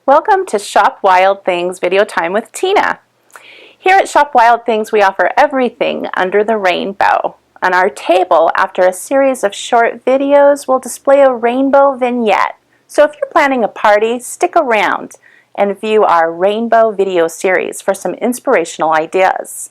Welcome to Shop Wild Things Video Time with Tina. Here at Shop Wild Things, we offer everything under the rainbow. On our table, after a series of short videos, we'll display a rainbow vignette. So if you're planning a party, stick around and view our rainbow video series for some inspirational ideas.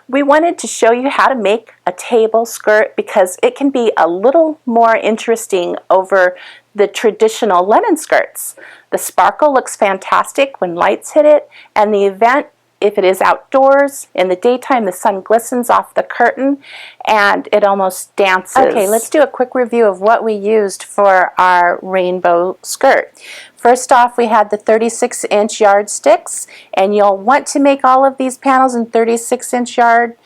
We wanted to show you how to make a table skirt because it can be a little more interesting over the traditional linen skirts. The sparkle looks fantastic when lights hit it, and the event, if it is outdoors, in the daytime the sun glistens off the curtain and it almost dances. Okay, let's do a quick review of what we used for our rainbow skirt. First off, we had the 36-inch yardsticks, and you'll want to make all of these panels in 36-inch yard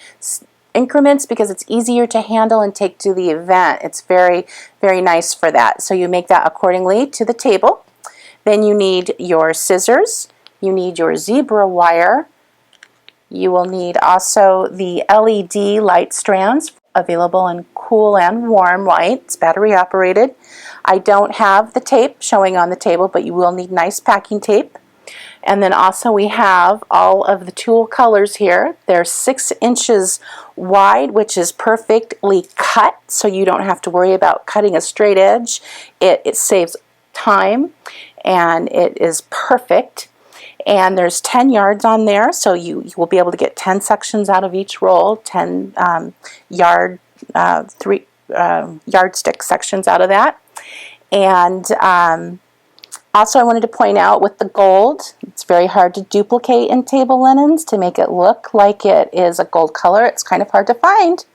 increments because it's easier to handle and take to the event. It's very, very nice for that. So you make that accordingly to the table. Then you need your scissors, you need your zebra wire, you will need also the LED light strands available in cool and warm white. It's battery operated. I don't have the tape showing on the table, but you will need nice packing tape. And then also we have all of the tulle colors here. They're 6 inches wide, which is perfectly cut, so you don't have to worry about cutting a straight edge. It saves time, and it is perfect. And there's 10 yards on there, so you will be able to get 10 sections out of each roll, 10 yardstick sections out of that. And also I wanted to point out with the gold, it's very hard to duplicate in table linens to make it look like it is a gold color. It's kind of hard to find.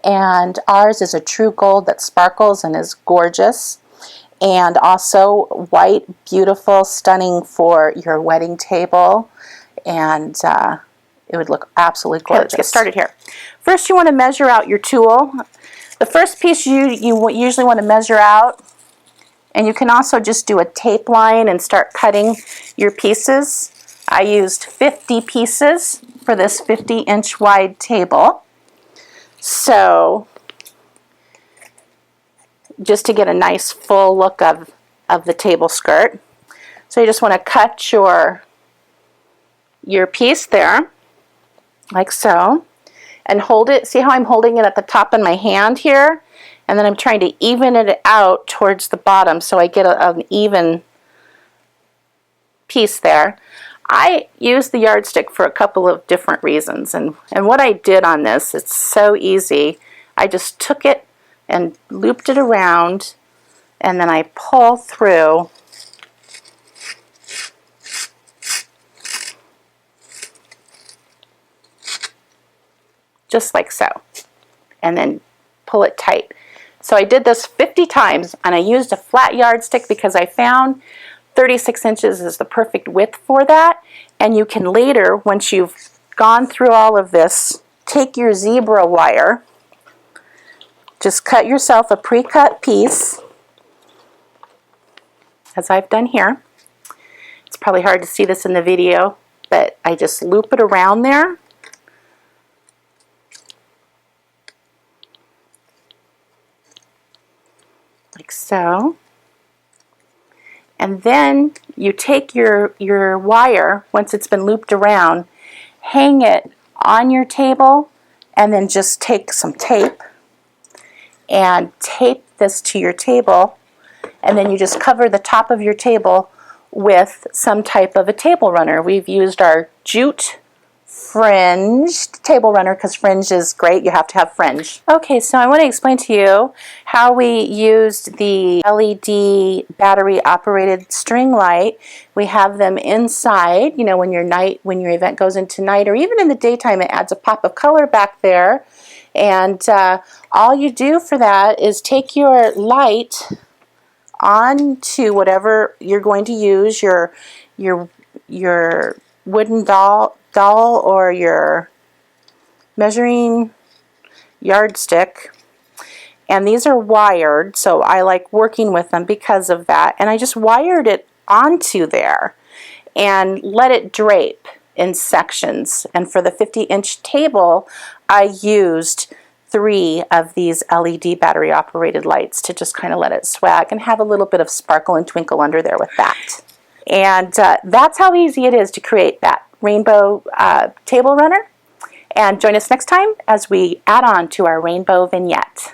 And ours is a true gold that sparkles and is gorgeous. And also white, beautiful, stunning for your wedding table. And it would look absolutely gorgeous. Okay, let's get started here. First you want to measure out your tulle. The first piece you usually want to measure out, and you can also just do a tape line and start cutting your pieces. I used 50 pieces for this 50-inch wide table. So just to get a nice full look of the table skirt. So you just want to cut your piece there, like so, and hold it. See how I'm holding it at the top in my hand here? And then I'm trying to even it out towards the bottom so I get an even piece there. I use the yardstick for a couple of different reasons. And what I did on this, it's so easy. I just took it and looped it around, and then I pull through just like so, and then pull it tight. So I did this 50 times, and I used a flat yardstick because I found 36 inches is the perfect width for that. And you can later, once you've gone through all of this, take your zebra wire, just cut yourself a pre-cut piece, as I've done here. It's probably hard to see this in the video, but I just loop it around there. Like so. And then you take your wire, once it's been looped around, hang it on your table, and then just take some tape and tape this to your table, and then you just cover the top of your table with some type of a table runner. We've used our jute fringed table runner because fringe is great. You have to have fringe. Okay, so I want to explain to you how we used the LED battery operated string light. We have them inside, you know, when your event goes into night, or even in the daytime, it adds a pop of color back there. And all you do for that is take your light onto whatever you're going to use, your wooden doll or your measuring yardstick. And these are wired, so I like working with them because of that. And I just wired it onto there and let it drape in sections. And for the 50-inch table, I used 3 of these LED battery operated lights to just kind of let it swag and have a little bit of sparkle and twinkle under there with that. And that's how easy it is to create that rainbow table runner. And join us next time as we add on to our rainbow vignette.